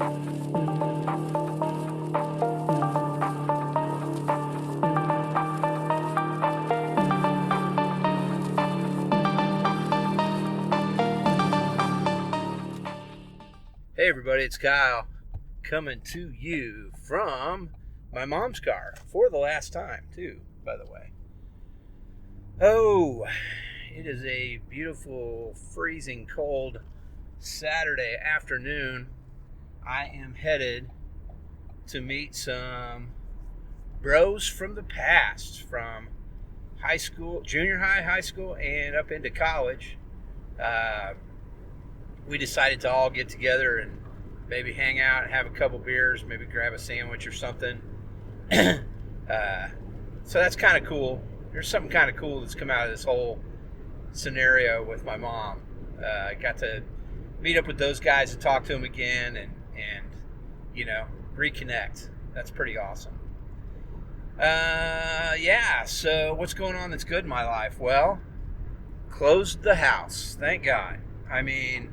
Hey everybody, it's Kyle coming to you from my mom's car for the last time too, by the way. Oh, it is a beautiful, freezing cold Saturday afternoon. I am headed to meet some bros from the past, from high school, junior high, high school, and up into college. We decided to all get together and maybe hang out and have a couple beers, maybe grab a sandwich or something. So that's kind of cool. There's something kind of cool that's come out of this whole scenario with my mom. I got to meet up with those guys and talk to them again and reconnect. That's pretty awesome. So what's going on that's good in my life? Well, closed the house. Thank God. I mean,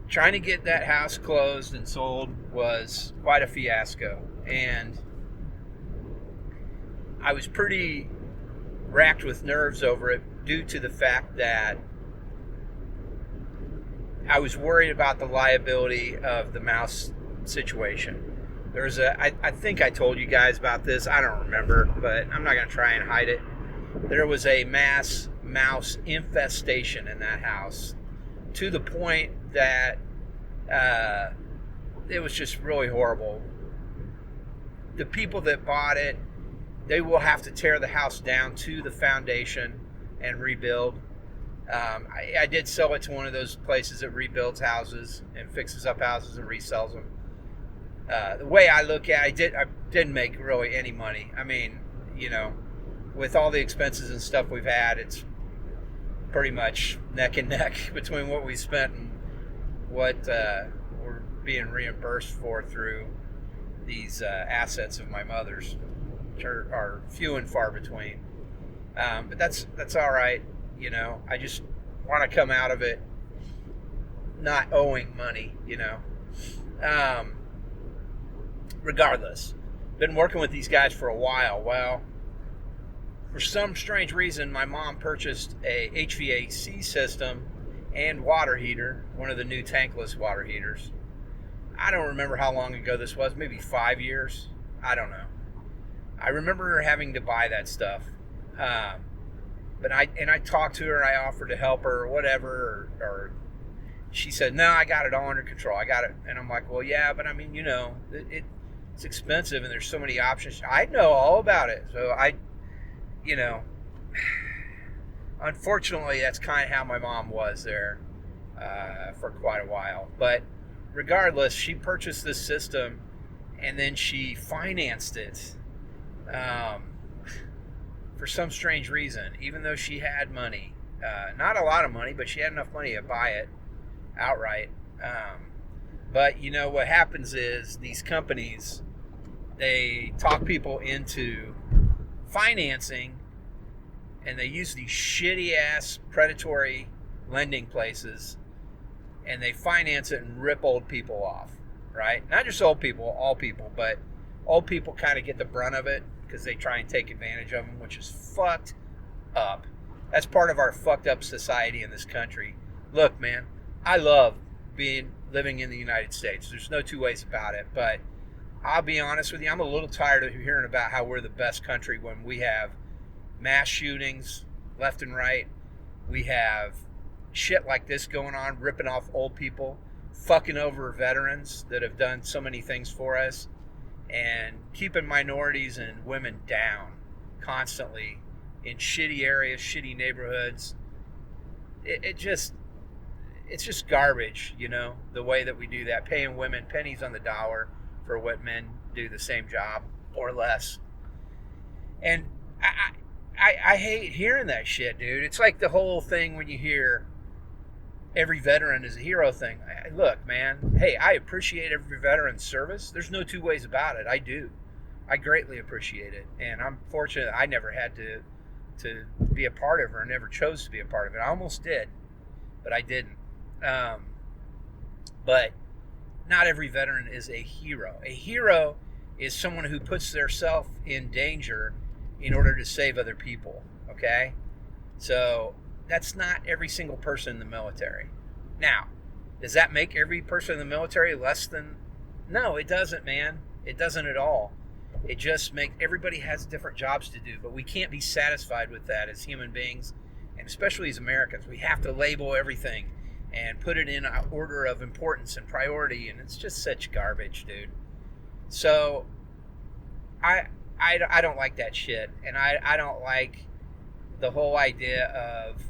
trying to get that house closed and sold was quite a fiasco. And I was pretty racked with nerves over it due to the fact that I was worried about the liability of the mouse situation. I think I told you guys about this. I don't remember, but I'm not going to try and hide it. There was a mass mouse infestation in that house to the point that it was just really horrible. The people that bought it, they will have to tear the house down to the foundation and rebuild. I did sell it to one of those places that rebuilds houses and fixes up houses and resells them. The way I look at it, I didn't make really any money. I mean, with all the expenses and stuff we've had, it's pretty much neck and neck between what we spent and what we're being reimbursed for through these assets of my mother's, which are few and far between. But that's all right. I just want to come out of it not owing money, regardless. Been working with these guys for a while. Well, for some strange reason, my mom purchased a HVAC system and water heater, one of the new tankless water heaters. I don't remember how long ago this was, maybe 5 years. I don't know. I remember her having to buy that stuff. But I talked to her, I offered to help her or whatever, or she said, no, I got it all under control. I got it. And I'm like, well, yeah, but I mean, it's expensive and there's so many options. I know all about it. So unfortunately, that's kind of how my mom was there for quite a while. But regardless, she purchased this system and then she financed it for some strange reason, even though she had money. Not a lot of money, but she had enough money to buy it outright. But what happens is these companies, they talk people into financing, and they use these shitty ass predatory lending places, and they finance it and rip old people off, right? Not just old people, all people, but old people kind of get the brunt of it because they try and take advantage of them, which is fucked up. That's part of our fucked up society in this country. Look, man, I love living in the United States. There's no two ways about it, but I'll be honest with you, I'm a little tired of hearing about how we're the best country when we have mass shootings left and right. We have shit like this going on, ripping off old people, fucking over veterans that have done so many things for us, and keeping minorities and women down constantly in shitty areas, shitty neighborhoods. It's just garbage, the way that we do that, paying women pennies on the dollar for what men do the same job or less. And I hate hearing that shit, dude. It's like the whole thing when you hear every veteran is a hero thing. Look, man, hey, I appreciate every veteran's service. There's no two ways about it. I do. I greatly appreciate it. And I'm fortunate I never had to be a part of it, or never chose to be a part of it. I almost did, but I didn't. But not every veteran is a hero. A hero is someone who puts theirself in danger in order to save other people, okay? So that's not every single person in the military. Now, does that make every person in the military less than? No, it doesn't, man. It doesn't at all. It just makes, everybody has different jobs to do, but we can't be satisfied with that as human beings, and especially as Americans. We have to label everything and put it in an order of importance and priority, and it's just such garbage, dude. So I don't like that shit, and I don't like the whole idea of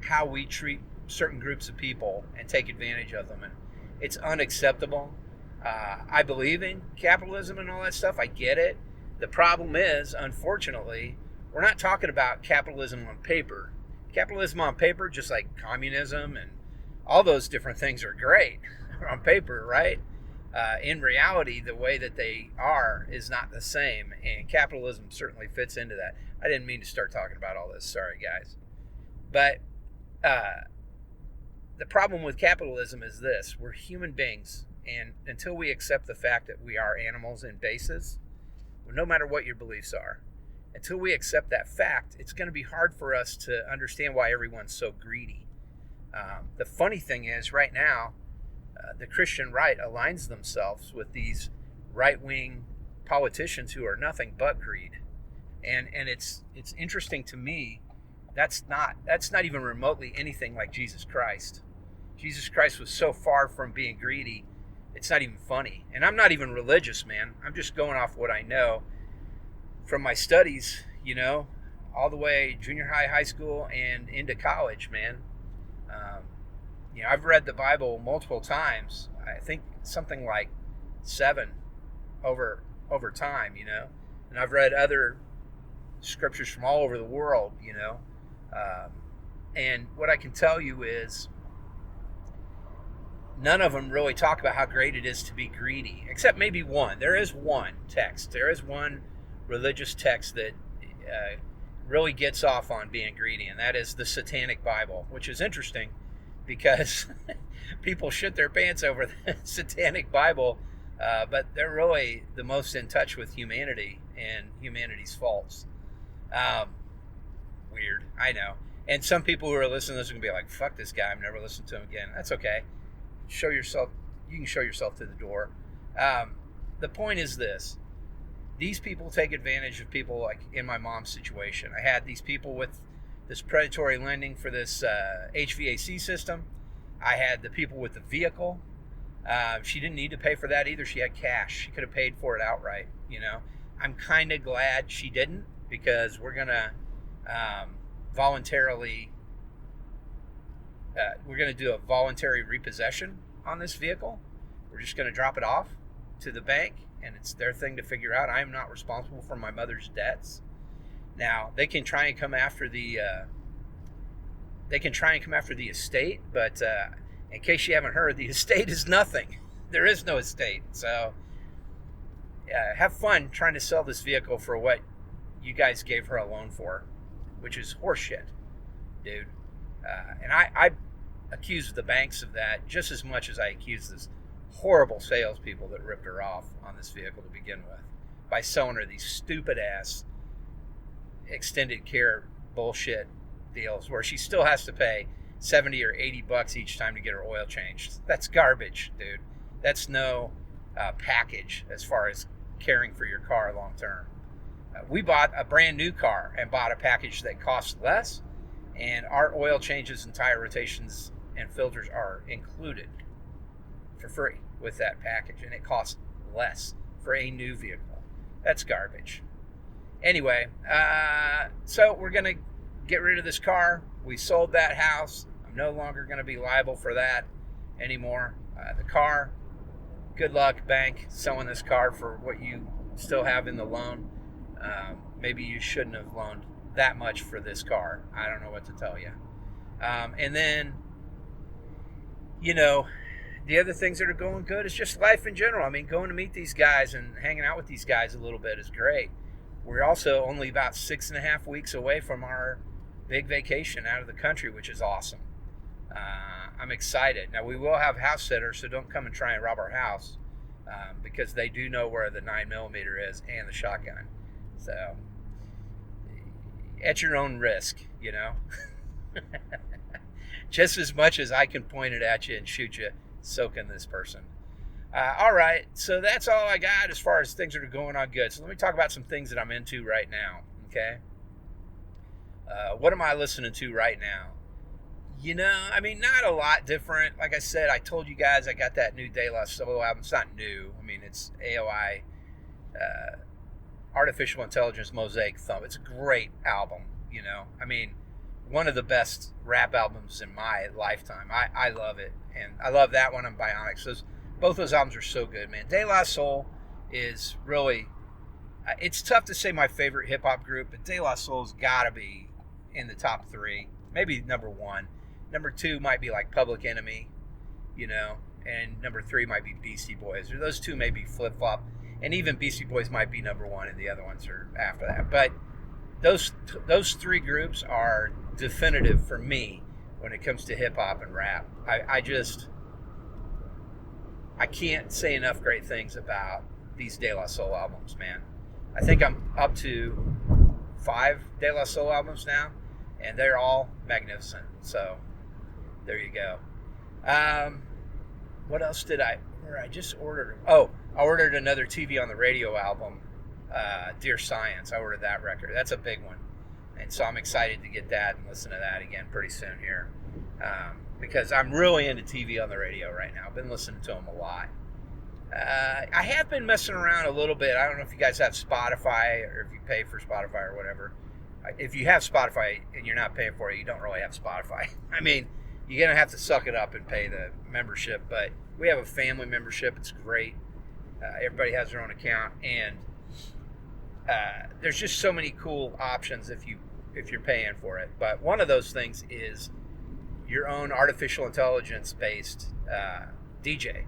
how we treat certain groups of people and take advantage of them, and it's unacceptable. I believe in capitalism and all that stuff. I get it. The problem is, unfortunately, we're not talking about capitalism on paper. Capitalism on paper, just like communism and all those different things, are great on paper, right? In reality, the way that they are is not the same, and capitalism certainly fits into that. I didn't mean to start talking about all this. Sorry, guys. But the problem with capitalism is this. We're human beings, and until we accept the fact that we are animals in basis, no matter what your beliefs are, until we accept that fact, it's going to be hard for us to understand why everyone's so greedy. The funny thing is, right now, the Christian right aligns themselves with these right-wing politicians who are nothing but greed, and it's interesting to me. That's not even remotely anything like Jesus Christ. Jesus Christ was so far from being greedy, it's not even funny. And I'm not even religious, man. I'm just going off what I know from my studies, all the way junior high, high school, and into college, man. I've read the Bible multiple times. I think something like 7 over time, and I've read other scriptures from all over the world, and what I can tell you is none of them really talk about how great it is to be greedy, except maybe one. There is one text. There is one religious text that really gets off on being greedy, and that is the Satanic Bible, which is interesting because people shit their pants over the Satanic Bible, but they're really the most in touch with humanity and humanity's faults. Weird, I know. And some people who are listening to this are going to be like, fuck this guy, I'm never listening to him again. That's okay. You can show yourself to the door. The point is this. These people take advantage of people like in my mom's situation. I had these people with this predatory lending for this HVAC system. I had the people with the vehicle. She didn't need to pay for that either. She had cash. She could have paid for it outright. I'm kind of glad she didn't, because we're going to voluntarily do a voluntary repossession on this vehicle. We're just going to drop it off to the bank, and it's their thing to figure out. I am not responsible for my mother's debts. Now, they can try and come after the estate, but in case you haven't heard, the estate is nothing. There is no estate. So have fun trying to sell this vehicle for what you guys gave her a loan for, which is horseshit, dude. And I accuse the banks of that just as much as I accuse this horrible salespeople that ripped her off on this vehicle to begin with by selling her these stupid ass extended care bullshit deals where she still has to pay $70 or $80 each time to get her oil changed. That's garbage, dude. That's no package as far as caring for your car long term. We bought a brand new car and bought a package that costs less, and our oil changes and tire rotations and filters are included for free with that package, and it costs less for a new vehicle. That's garbage. Anyway, so we're going to get rid of this car. We sold that house. I'm no longer going to be liable for that anymore. The car, good luck, bank, selling this car for what you still have in the loan. Maybe you shouldn't have loaned that much for this car. I don't know what to tell you. And then, the other things that are going good is just life in general. I mean, going to meet these guys and hanging out with these guys a little bit is great. We're also only about 6.5 weeks away from our big vacation out of the country, which is awesome. I'm excited. Now, we will have house sitters, so don't come and try and rob our house, because they do know where the 9mm is and the shotgun. So, at your own risk, you know. Just as much as I can point it at you and shoot you, so can this person. All right, so that's all I got as far as things that are going on good. So let me talk about some things that I'm into right now, okay? What am I listening to right now? You know, I mean, not a lot different. Like I said, I told you guys I got that new De La Soul album. It's not new. I mean, it's AOI, Artificial Intelligence Mosaic Thumb. It's a great album, you know. I mean, one of the best rap albums in my lifetime. I love it. And I love that one on Bionics. Both those albums are so good, man. De La Soul is really... It's tough to say my favorite hip-hop group, but De La Soul's got to be in the top 3. Maybe number 1. Number 2 might be like Public Enemy, you know. And number 3 might be Beastie Boys. Or those two may be flip-flop. And even Beastie Boys might be number 1, and the other ones are after that. But those 3 groups are definitive for me when it comes to hip-hop and rap. I can't say enough great things about these De La Soul albums, man. I think I'm up to 5 De La Soul albums now, and they're all magnificent. So, there you go. What else did I just ordered? Oh, I ordered another TV on the Radio album, Dear Science. I ordered that record. That's a big one. And so I'm excited to get that and listen to that again pretty soon here. Because I'm really into TV on the radio right now. I've been listening to them a lot. I have been messing around a little bit. I don't know if you guys have Spotify or if you pay for Spotify or whatever. If you have Spotify and you're not paying for it, you don't really have Spotify. I mean, you're going to have to suck it up and pay the membership. But we have a family membership. It's great. Everybody has their own account. And there's just so many cool options if you're paying for it. But one of those things is your own artificial intelligence based DJ,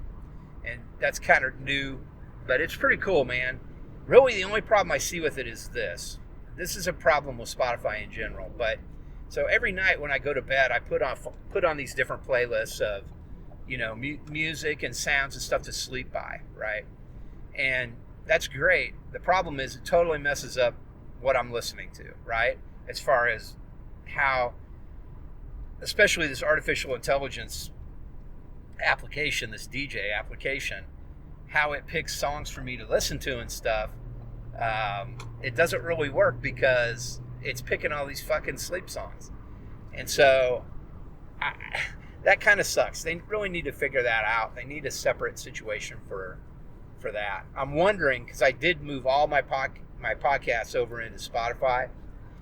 and that's kind of new, but it's pretty cool, man. Really, the only problem I see with it is this is a problem with Spotify in general. But so every night when I go to bed, I put on these different playlists of, you know, music and sounds and stuff to sleep by, right? And that's great. The problem is it totally messes up what I'm listening to, right? As far as how, especially this artificial intelligence application, this DJ application, how it picks songs for me to listen to and stuff, it doesn't really work because it's picking all these fucking sleep songs. And so that kind of sucks. They really need to figure that out. They need a separate situation for that. I'm wondering, because I did move all my podcasts over into Spotify,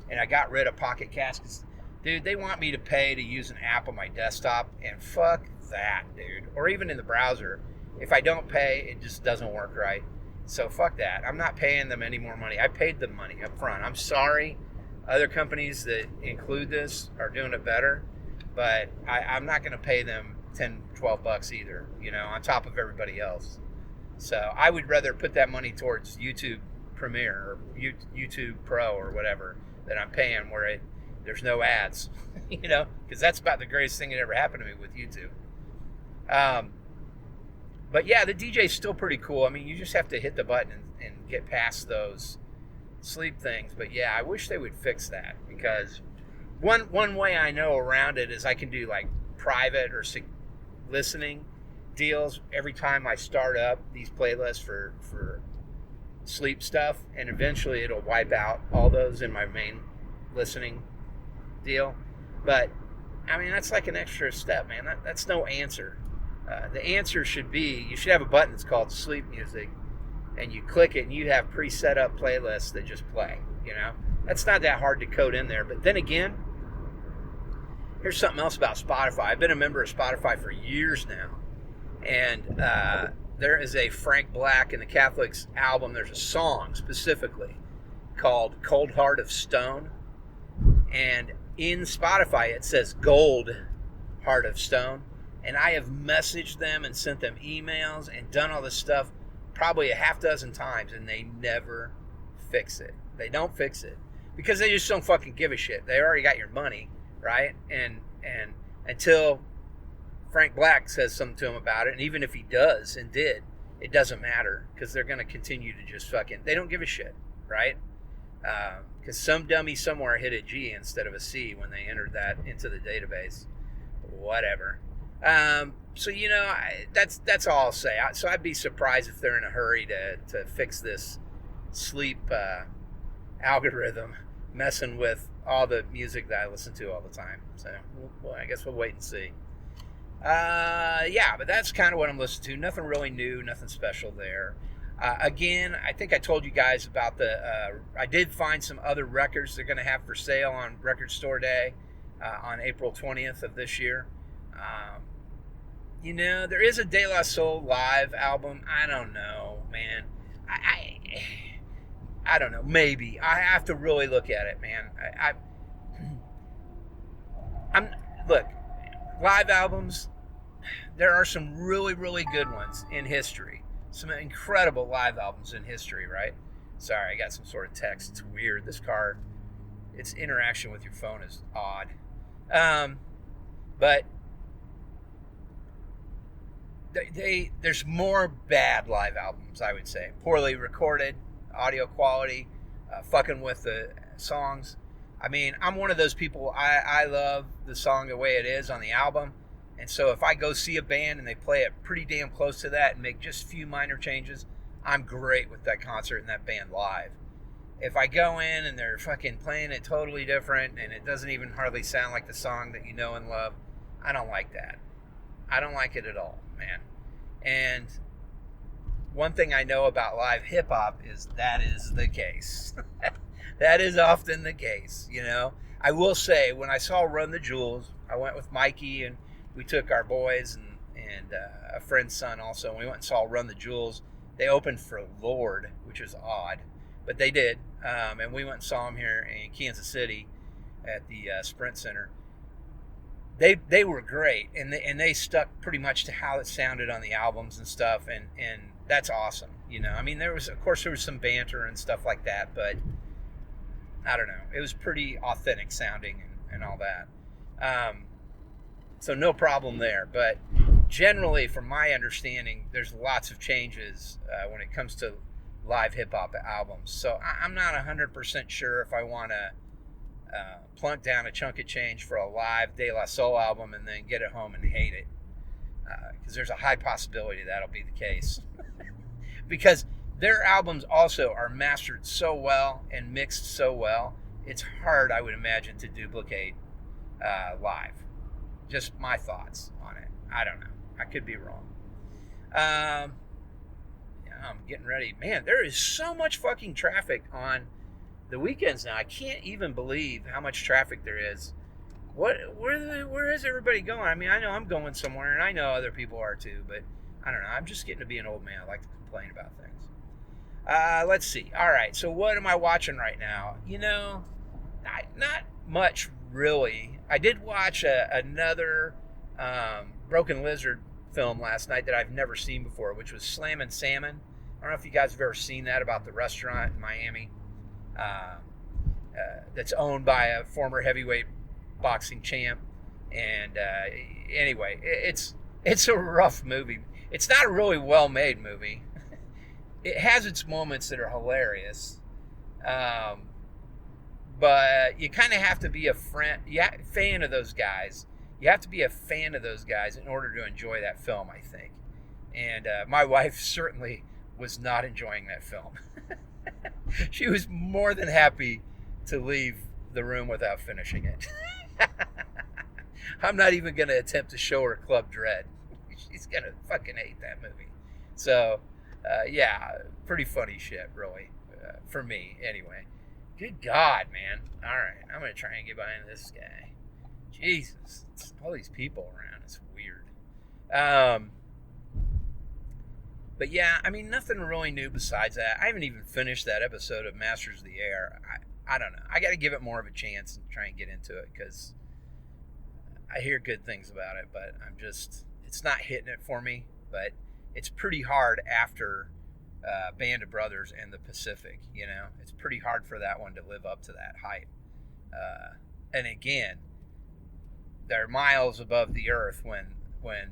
and I got rid of Pocket Cast, 'cause, dude, they want me to pay to use an app on my desktop, and fuck that, dude. Or even in the browser. If I don't pay, it just doesn't work right. So fuck that. I'm not paying them any more money. I paid them money up front. I'm sorry. Other companies that include this are doing it better, but I'm not going to pay them $10, $12 either, you know, on top of everybody else. So I would rather put that money towards YouTube Premiere or YouTube Pro or whatever that I'm paying, where there's no ads, you know, because that's about the greatest thing that ever happened to me with YouTube. But yeah, the DJ's still pretty cool. I mean, you just have to hit the button and get past those sleep things. But yeah, I wish they would fix that, because one way I know around it is I can do like private or listening deals every time I start up these playlists for sleep stuff, and eventually it'll wipe out all those in my main listening deal. But I mean, that's like an extra step, man. That's no answer. The answer should be, you should have a button that's called sleep music, and you click it and you have pre-set up playlists that just play, you know. That's not that hard to code in there. But then again, here's something else about Spotify. I've been a member of Spotify for years now, and there is a Frank Black and the Catholics album. There's a song specifically called Cold Heart of Stone, and in Spotify it says Gold Heart of Stone. And I have messaged them and sent them emails and done all this stuff probably a half dozen times, and they never fix it. They don't fix it because they just don't fucking give a shit. They already got your money, right? And until Frank Black says something to him about it, and even if he does and did, it doesn't matter because they're going to continue to just they don't give a shit, right? Because some dummy somewhere hit a G instead of a C when they entered that into the database. Whatever. So that's all I'll say. So I'd be surprised if they're in a hurry to fix this sleep algorithm messing with all the music that I listen to all the time. So I guess we'll wait and see. But that's kind of what I'm listening to. Nothing really new, nothing special there. Again, I think I told you guys about I did find some other records they're going to have for sale on Record Store Day on April 20th of this year. There is a De La Soul live album. I don't know, man. I don't know. Maybe. I have to really look at it, man. Look, live albums, there are some really, really good ones in history. Some incredible live albums in history, right? Sorry, I got some sort of text. It's weird. This car, its interaction with your phone is odd. But there's more bad live albums, I would say. Poorly recorded, audio quality, fucking with the songs. I mean, I'm one of those people, I love the song the way it is on the album. And so if I go see a band and they play it pretty damn close to that and make just a few minor changes, I'm great with that concert and that band live. If I go in and they're fucking playing it totally different and it doesn't even hardly sound like the song that you know and love, I don't like that. I don't like it at all, man. And one thing I know about live hip-hop is that is the case. That is often the case, I will say, when I saw Run the Jewels, I went with Mikey and we took our boys and a friend's son also, and we went and saw Run the Jewels. They opened for Lord, which was odd, but they did. And we went and saw them here in Kansas City at the Sprint Center. They were great, and they stuck pretty much to how it sounded on the albums and stuff, and that's awesome. I mean, there was some banter and stuff like that, but I don't know. It was pretty authentic sounding and all that. So no problem there. But generally, from my understanding, there's lots of changes when it comes to live hip-hop albums. So I'm not 100% sure if I want to plunk down a chunk of change for a live De La Soul album and then get it home and hate it. Because there's a high possibility that'll be the case. Because their albums also are mastered so well and mixed so well, it's hard, I would imagine, to duplicate live. Just my thoughts on it. I don't know. I could be wrong. I'm getting ready. Man, there is so much fucking traffic on the weekends now. I can't even believe how much traffic there is. Where is everybody going? I mean, I know I'm going somewhere, and I know other people are too, but I don't know. I'm just getting to be an old man. I like to complain about things. Let's see. All right, so what am I watching right now? Not much, really. I did watch another Broken Lizard film last night that I've never seen before, which was Slammin' Salmon. I don't know if you guys have ever seen that, about the restaurant in Miami that's owned by a former heavyweight boxing champ. And anyway, it's a rough movie. It's not a really well-made movie. It has its moments that are hilarious. But you kind of have to be a fan of those guys. You have to be a fan of those guys in order to enjoy that film, I think. And my wife certainly was not enjoying that film. She was more than happy to leave the room without finishing it. I'm not even going to attempt to show her Club Dread. She's going to fucking hate that movie. So, pretty funny shit, really, for me, anyway. Good God, man. All right, I'm going to try and get behind this guy. Jesus, all these people around. It's weird. But yeah, I mean, nothing really new besides that. I haven't even finished that episode of Masters of the Air. I don't know. I got to give it more of a chance and try and get into it because I hear good things about it, but it's not hitting it for me. But it's pretty hard after Band of Brothers and the Pacific, It's pretty hard for that one to live up to that hype. And again, they're miles above the earth when when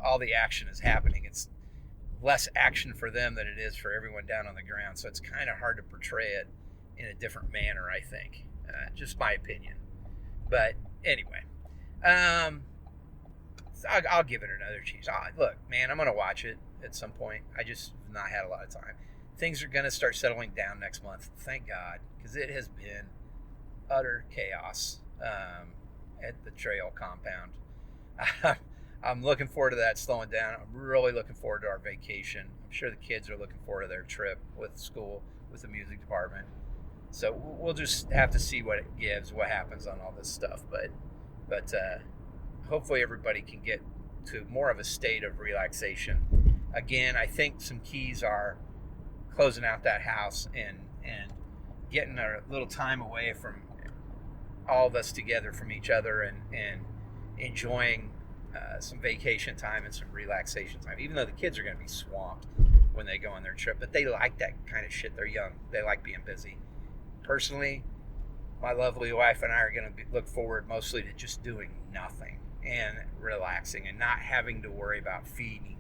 all the action is happening. It's less action for them than it is for everyone down on the ground. So it's kind of hard to portray it in a different manner, I think. Just my opinion. But anyway, I'll give it another chance. Look, man, I'm going to watch it at some point. I just have not had a lot of time. Things are going to start settling down next month. Thank God, because it has been utter chaos at the trail compound. I'm looking forward to that slowing down. I'm really looking forward to our vacation. I'm sure the kids are looking forward to their trip with school, with the music department. So we'll just have to see what it gives, what happens on all this stuff. But hopefully everybody can get to more of a state of relaxation. Again, I think some keys are closing out that house and getting a little time away from all of us together from each other and enjoying some vacation time and some relaxation time, even though the kids are going to be swamped when they go on their trip. But they like that kind of shit. They're young. They like being busy. Personally, my lovely wife and I are going to look forward mostly to just doing nothing and relaxing and not having to worry about feeding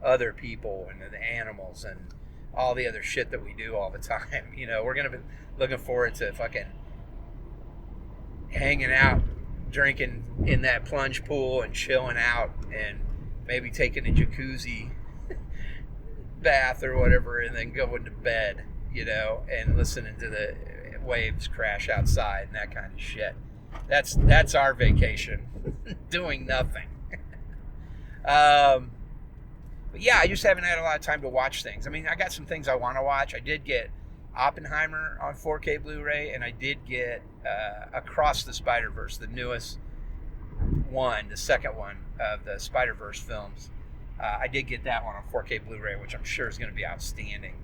other people and the animals and all the other shit that we do all the time. You know, we're going to be looking forward to fucking hanging out, drinking in that plunge pool and chilling out and maybe taking a jacuzzi bath or whatever and then going to bed, you know, and listening to the waves crash outside and that kind of shit. That's our vacation. Doing nothing. But yeah, I just haven't had a lot of time to watch things. I mean, I got some things I want to watch. I did get Oppenheimer on 4K Blu-ray, and I did get Across the Spider-Verse, the newest one, the second one of the Spider-Verse films. I did get that one on 4K Blu-ray, which I'm sure is going to be outstanding.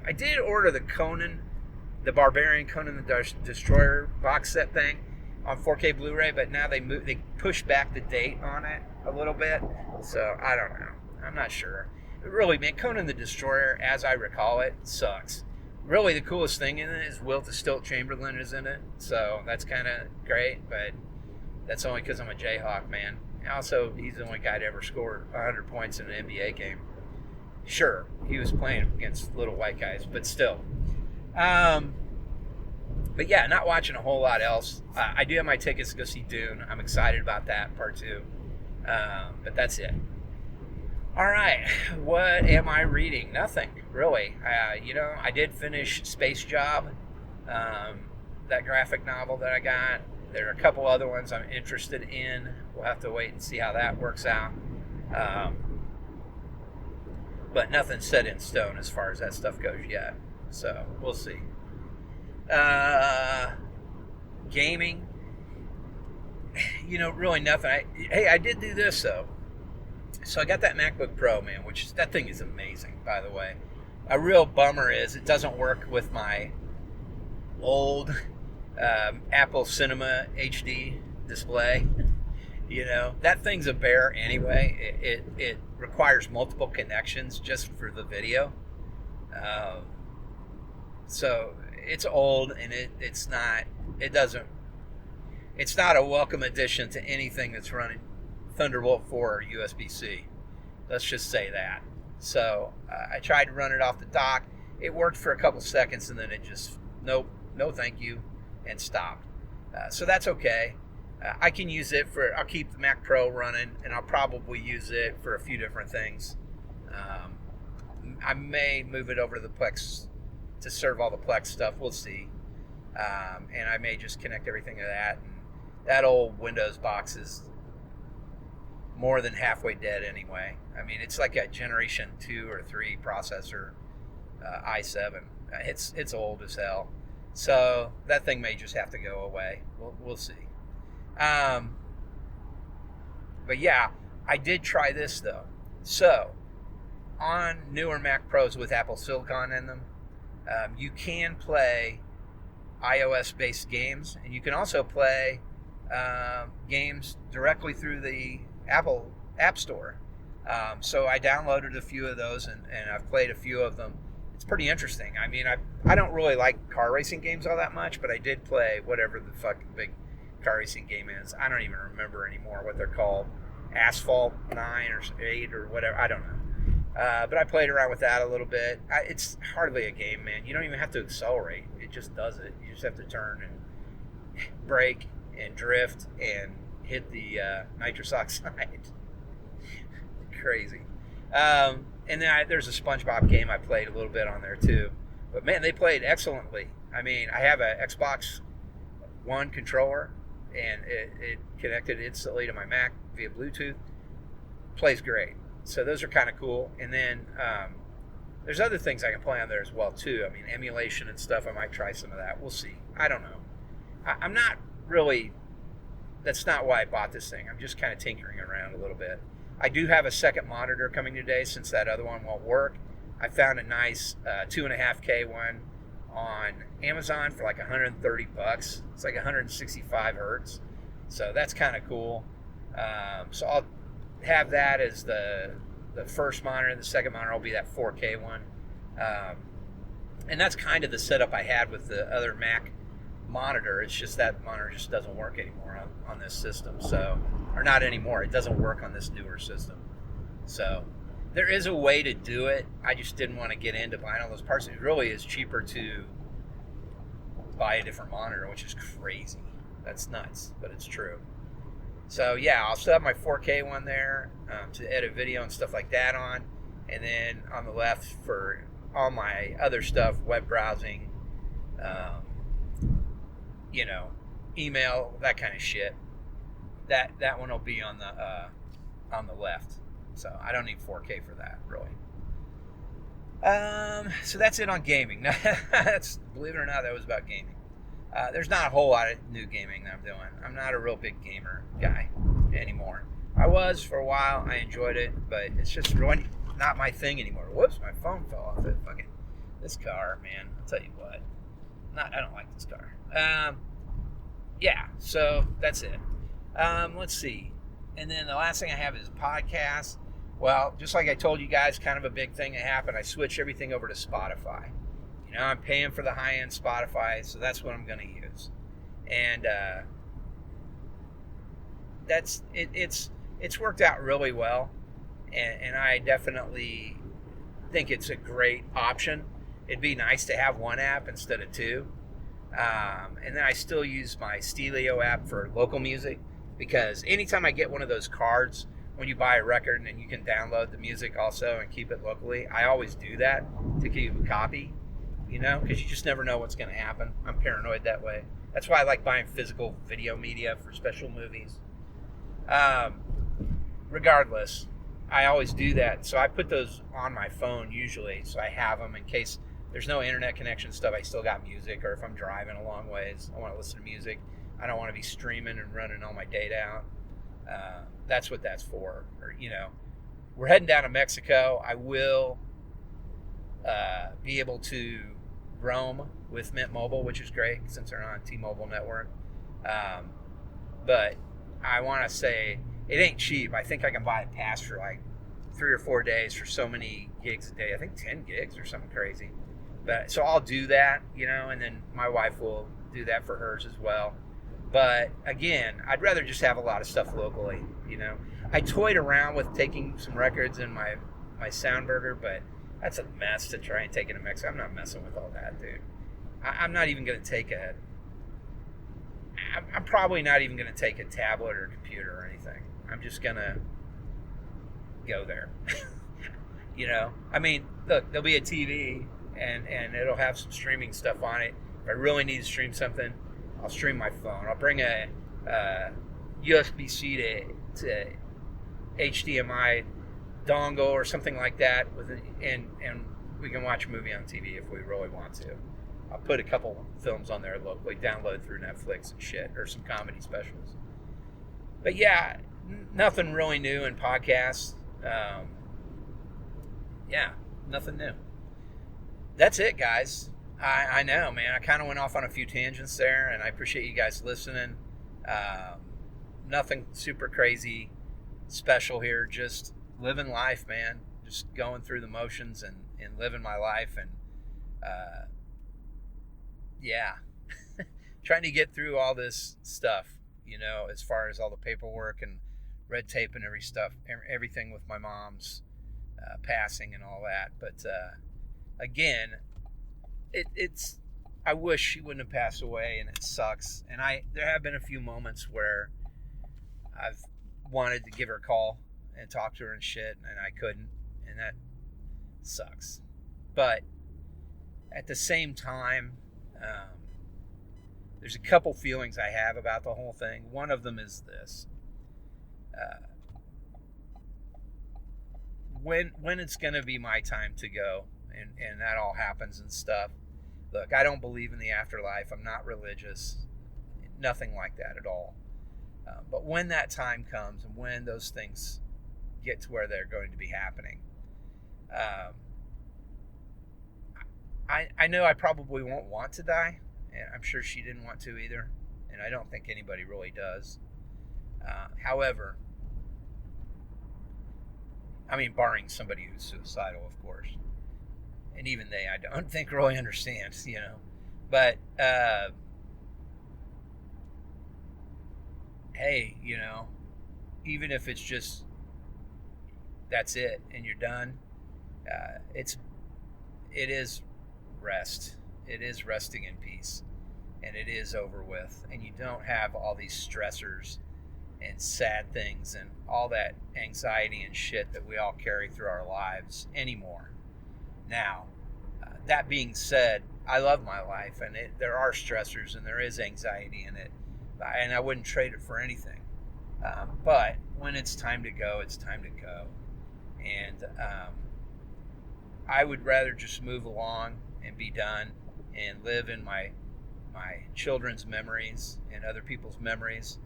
I did order the Conan, the Barbarian Conan the Destroyer box set thing on 4K Blu-ray, but now they pushed back the date on it a little bit, so I don't know. I'm not sure. But really, man, Conan the Destroyer, as I recall it, sucks. Really, the coolest thing in it is Wilt the Stilt Chamberlain is in it, so that's kind of great, but that's only because I'm a Jayhawk, man. Also, he's the only guy to ever score 100 points in an NBA game. Sure, he was playing against little white guys, but still. But yeah, not watching a whole lot else. I do have my tickets to go see Dune. I'm excited about that, part 2. But that's it. All right, what am I reading? Nothing, really. I did finish Space Job, that graphic novel that I got. There are a couple other ones I'm interested in. We'll have to wait and see how that works out. But nothing's set in stone as far as that stuff goes yet. So we'll see. Gaming, really nothing. I did do this though. So I got that MacBook Pro, man, that thing is amazing, by the way. A real bummer is it doesn't work with my old Apple Cinema HD display. That thing's a bear anyway. It requires multiple connections just for the video. So it's old and it's not a welcome addition to anything that's running Thunderbolt 4 or USB-C. Let's just say that. So I tried to run it off the dock. It worked for a couple seconds and then it just, nope, no thank you, and stopped. So that's okay. I can use it I'll keep the Mac Pro running and I'll probably use it for a few different things. I may move it over to the Plex to serve all the Plex stuff. We'll see. And I may just connect everything to that. And that old Windows box is more than halfway dead anyway. I mean, it's like a Generation 2 or 3 processor, i7. It's old as hell. So that thing may just have to go away. We'll see. But yeah, I did try this though. So on newer Mac Pros with Apple Silicon in them, you can play iOS-based games, and you can also play games directly through the Apple App Store. So I downloaded a few of those, and I've played a few of them. It's pretty interesting. I mean, I don't really like car racing games all that much, but I did play whatever the fucking big car racing game is. I don't even remember anymore what they're called. Asphalt 9 or 8 or whatever. I don't know. But I played around with that a little bit. It's hardly a game, man. You don't even have to accelerate. It just does it. You just have to turn and brake and drift and hit the nitrous oxide. Crazy. And then there's a SpongeBob game I played a little bit on there too. But man, they played excellently. I mean, I have an Xbox One controller, and it connected instantly to my Mac via Bluetooth. Plays great. So those are kind of cool. And then there's other things I can play on there as well too. I mean, emulation and stuff. I might try some of that. We'll see. I don't know. I'm not really. That's not why I bought this thing. I'm just kind of tinkering around a little bit. I do have a second monitor coming today since that other one won't work. I found a nice 2.5K one on Amazon for like $130. It's like 165 hertz. So that's kind of cool. So I'll have that as the first monitor. The second monitor will be that 4K one. And that's kind of the setup I had with the other Mac monitor. It's just that monitor just doesn't work anymore on this system. So, or not anymore. It doesn't work on this newer system. So there is a way to do it. I just didn't want to get into buying all those parts. It really is cheaper to buy a different monitor, which is crazy. That's nuts, but it's true. So yeah, I'll still have my 4K one there to edit video and stuff like that on. And then on the left for all my other stuff, web browsing, email, that kind of shit. That one will be on the left. So I don't need 4K for that, really. So that's it on gaming. Believe it or not, that was about gaming. There's not a whole lot of new gaming that I'm doing. I'm not a real big gamer guy anymore. I was for a while. I enjoyed it, but it's just really not my thing anymore. Whoops, my phone fell off it. Fucking this car, man. I'll tell you what. I don't like this car. Yeah, so that's it. Let's see. And then the last thing I have is podcasts. Well, just like I told you guys, kind of a big thing that happened. I switched everything over to Spotify. I'm paying for the high-end Spotify, so that's what I'm going to use. And that's it. It's worked out really well, and I definitely think it's a great option. It'd be nice to have one app instead of two. And then I still use my Steelio app for local music, because anytime I get one of those cards when you buy a record and you can download the music also and keep it locally, I always do that to keep a copy, because you just never know what's going to happen. I'm paranoid that way. That's why I like buying physical video media for special movies. Regardless, I always do that. So I put those on my phone usually, so I have them in case there's no internet connection stuff. I still got music, or if I'm driving a long ways, I want to listen to music. I don't want to be streaming and running all my data out. That's what that's for. Or, we're heading down to Mexico. I will be able to roam with Mint Mobile, which is great since they're on T-Mobile network. But I want to say it ain't cheap. I think I can buy a pass for like 3 or 4 days for so many gigs a day. I think 10 gigs or something crazy. But so I'll do that, and then my wife will do that for hers as well. But again, I'd rather just have a lot of stuff locally, I toyed around with taking some records in my Soundburger, but that's a mess to try and take into Mexico. I'm not messing with all that, dude. I'm not even going to take I'm probably not even going to take a tablet or computer or anything. I'm just going to go there. I mean, look, there'll be a TV and it'll have some streaming stuff on it. If I really need to stream something, I'll stream my phone. I'll bring a USB-C to HDMI dongle or something like that, and we can watch a movie on TV if we really want to. I'll put a couple films on there locally, download through Netflix and shit, or some comedy specials. But yeah, nothing really new in podcasts. Yeah, nothing new. That's it, guys. I know, man. I kind of went off on a few tangents there, and I appreciate you guys listening. Nothing super crazy special here. Just living life, man. Just going through the motions and living my life. And, yeah. Trying to get through all this stuff, as far as all the paperwork and red tape and everything with my mom's passing and all that. But again, it's I wish she wouldn't have passed away, and it sucks. And there have been a few moments where I've wanted to give her a call and talk to her and shit, and I couldn't, and that sucks. But at the same time, there's a couple feelings I have about the whole thing. One of them is this: when it's going to be my time to go, and that all happens and stuff. Look, I don't believe in the afterlife. I'm not religious, nothing like that at all. But when that time comes, and when those things get to where they're going to be happening, I know I probably won't want to die, and I'm sure she didn't want to either, and I don't think anybody really does. However, I mean, barring somebody who's suicidal, of course, and even they, I don't think really understand, but hey, even if it's just that's it and you're done, it is rest. It is resting in peace, and it is over with, and you don't have all these stressors and sad things and all that anxiety and shit that we all carry through our lives anymore. Now, that being said, I love my life, and there are stressors and there is anxiety in it, and I wouldn't trade it for anything. But when it's time to go, it's time to go. And I would rather just move along and be done and live in my children's memories and other people's memories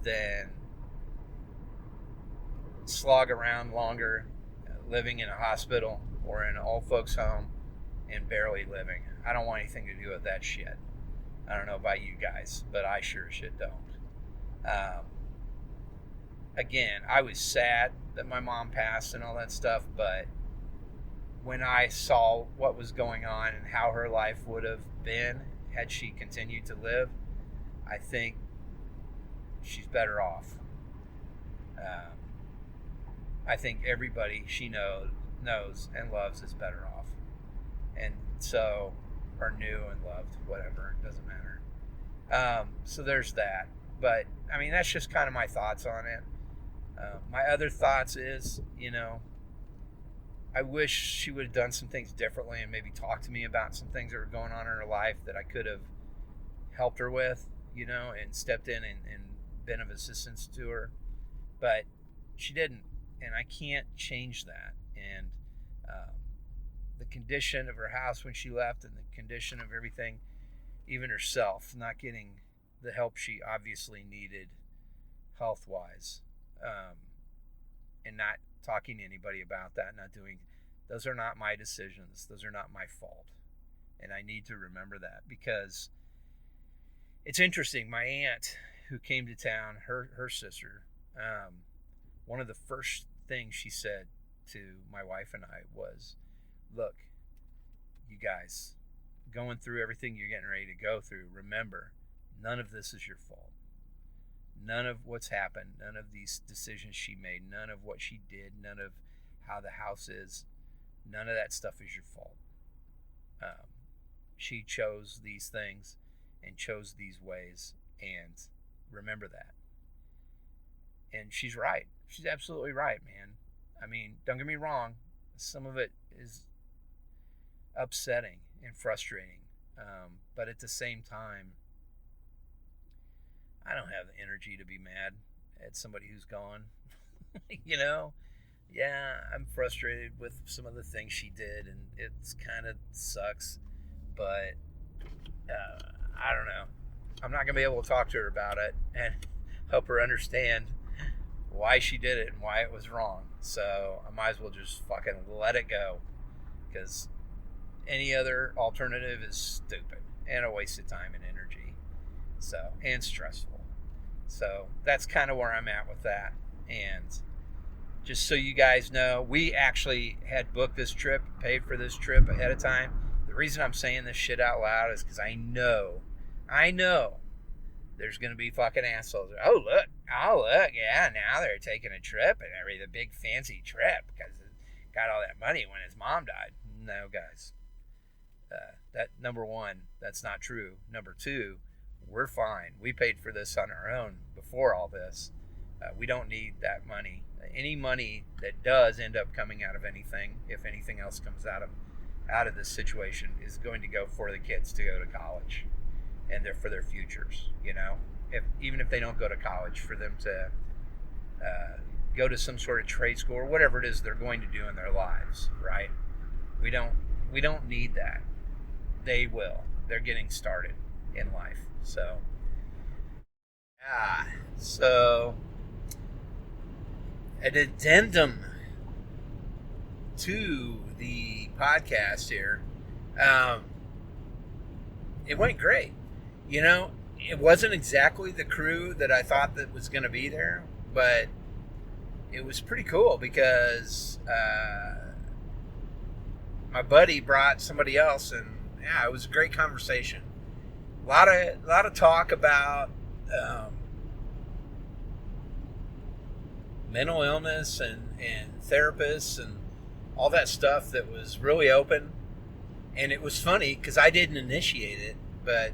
than slog around longer living in a hospital or in an old folks home and barely living. I don't want anything to do with that shit. I don't know about you guys, but I sure as shit don't. Again, I was sad that my mom passed and all that stuff, but when I saw what was going on and how her life would have been had she continued to live, I think she's better off. I think everybody she knows and loves is better off. And so, or knew and loved, whatever, it doesn't matter. So there's that. But, I mean, that's just kind of my thoughts on it. My other thoughts is, I wish she would have done some things differently and maybe talked to me about some things that were going on in her life that I could have helped her with, and stepped in and been of assistance to her. But she didn't, and I can't change that. And the condition of her house when she left, and the condition of everything, even herself, not getting the help she obviously needed health-wise, and not talking to anybody about that, those are not my decisions. Those are not my fault. And I need to remember that, because it's interesting. My aunt who came to town, her sister, one of the first things she said to my wife and I was, look, you guys, going through everything you're getting ready to go through, remember, none of this is your fault. None of what's happened, none of these decisions she made, none of what she did, none of how the house is, none of that stuff is your fault. She chose these things and chose these ways, and remember that. And she's right. She's absolutely right, man. I mean, don't get me wrong. Some of it is upsetting and frustrating. But at the same time, I don't have the energy to be mad at somebody who's gone. Yeah, I'm frustrated with some of the things she did, and it's kind of sucks. But I don't know. I'm not going to be able to talk to her about it and help her understand why she did it and why it was wrong. So I might as well just fucking let it go, because any other alternative is stupid and a waste of time and energy. So, and stressful. So that's kind of where I'm at with that. And just so you guys know, we actually had booked this trip, paid for this trip ahead of time. The reason I'm saying this shit out loud is because I know There's going to be fucking assholes. Oh, look. Yeah, now they're taking a trip and everything, a big fancy trip because it got all that money when his mom died. No, guys. That number one, that's not true. Number two, we're fine. We paid for this on our own before all this. We don't need that money. Any money that does end up coming out of anything, if anything else comes out of this situation, is going to go for the kids to go to college and for their futures. You know, even if they don't go to college, for them to go to some sort of trade school or whatever it is they're going to do in their lives. Right? We don't need that. They will. They're getting started in life. So, an addendum to the podcast here. It went great. You know, it wasn't exactly the crew that I thought that was going to be there, but it was pretty cool because my buddy brought somebody else, and yeah, it was a great conversation. A lot of talk about mental illness and therapists and all that stuff that was really open. And it was funny because I didn't initiate it, but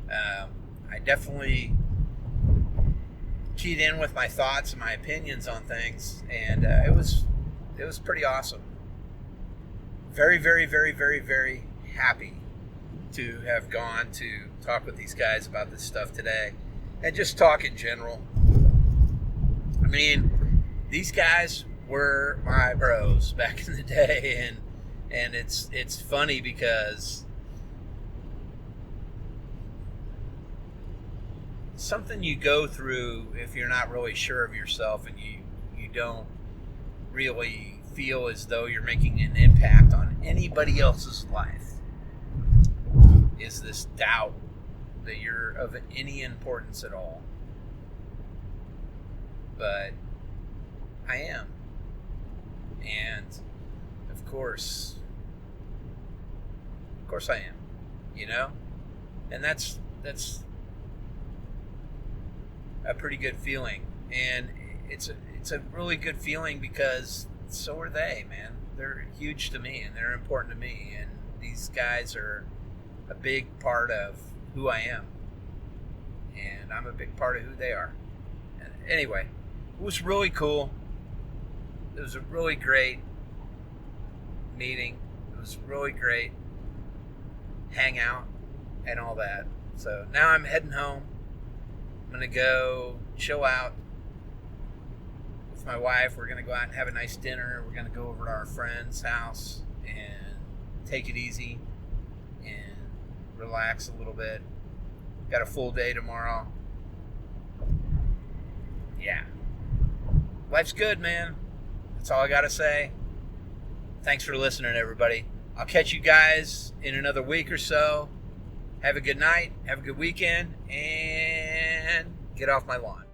I definitely keyed in with my thoughts and my opinions on things, and it was pretty awesome. Very, very, very, very, very happy to have gone to talk with these guys about this stuff today, and just talk in general. I mean, these guys were my bros back in the day, and it's funny because something you go through if you're not really sure of yourself and you don't really feel as though you're making an impact on anybody else's life, is this doubt that you're of any importance at all. But I am. And of course I am, you know? And that's a pretty good feeling. And it's a really good feeling because so are they, man. They're huge to me and they're important to me, and these guys are a big part of who I am, and I'm a big part of who they are. And anyway, it was really cool. It was a really great meeting. It was really great hangout and all that. So now I'm heading home. I'm gonna go chill out with my wife. We're gonna go out and have a nice dinner. We're gonna go over to our friend's house and take it easy and relax a little bit. Got a full day tomorrow. Yeah. Life's good, man. That's all I gotta say. Thanks for listening, everybody. I'll catch you guys in another week or so. Have a good night. Have a good weekend. And get off my lawn.